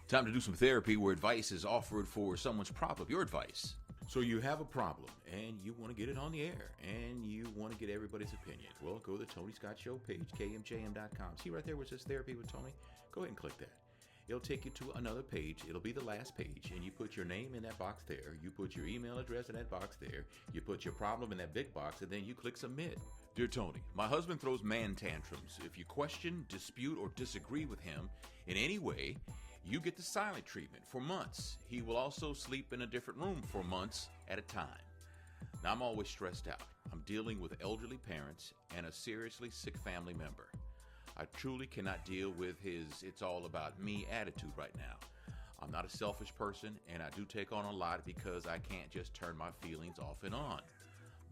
Time to do some therapy where advice is offered for someone's problem, your advice. So you have a problem and you want to get it on the air and you want to get everybody's opinion. Well, go to the Tony Scott Show page, kmjm.com. See right there where it says Therapy with Tony? Go ahead and click that. It'll take you to another page. It'll be the last page, and you put your name in that box there. You put your email address in that box there. You put your problem in that big box, and then you click Submit. Dear Tony, my husband throws man tantrums. If you question, dispute, or disagree with him in any way, you get the silent treatment for months. He will also sleep in a different room for months at a time. Now, I'm always stressed out. I'm dealing with elderly parents and a seriously sick family member. I truly cannot deal with his "it's all about me" attitude right now. I'm not a selfish person, and I do take on a lot because I can't just turn my feelings off and on.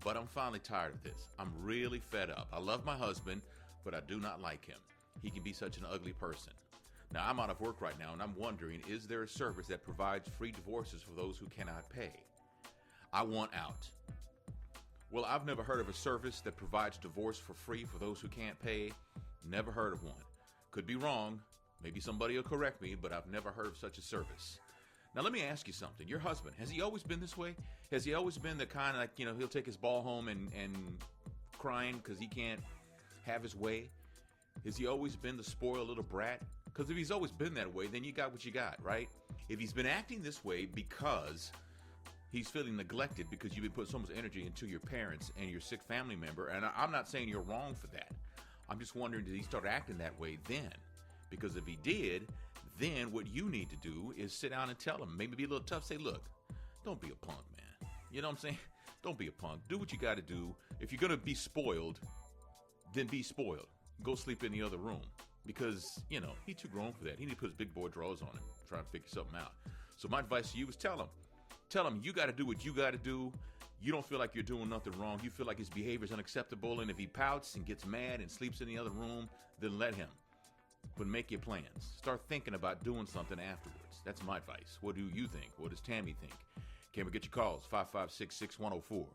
But I'm finally tired of this. I'm really fed up. I love my husband, but I do not like him. He can be such an ugly person. Now, I'm out of work right now, and I'm wondering, is there a service that provides free divorces for those who cannot pay? I want out. Well, I've never heard of a service that provides divorce for free for those who can't pay. Never heard of one. Could be wrong. Maybe somebody will correct me, but I've never heard of such a service. Now, let me ask you something. Your husband, has he always been this way? Has he always been the kind of, like, he'll take his ball home and crying because he can't have his way? Has he always been the spoiled little brat? Because if he's always been that way, then you got what you got, right? If he's been acting this way because he's feeling neglected because you've been putting so much energy into your parents and your sick family member, and I'm not saying you're wrong for that. I'm just wondering, did he start acting that way then? Because if he did, then what you need to do is sit down and tell him. Maybe be a little tough. Say, look, don't be a punk, man. You know what I'm saying? Don't be a punk. Do what you got to do. If you're going to be spoiled, then be spoiled. Go sleep in the other room. Because, he's too grown for that. He need to put his big boy drawers on and try and figure something out. So my advice to you is tell him. Tell him you got to do what you got to do. You don't feel like you're doing nothing wrong. You feel like his behavior is unacceptable. And if he pouts and gets mad and sleeps in the other room, then let him. But make your plans. Start thinking about doing something afterwards. That's my advice. What do you think? What does Tammy think? Can we get your calls? 556-6104.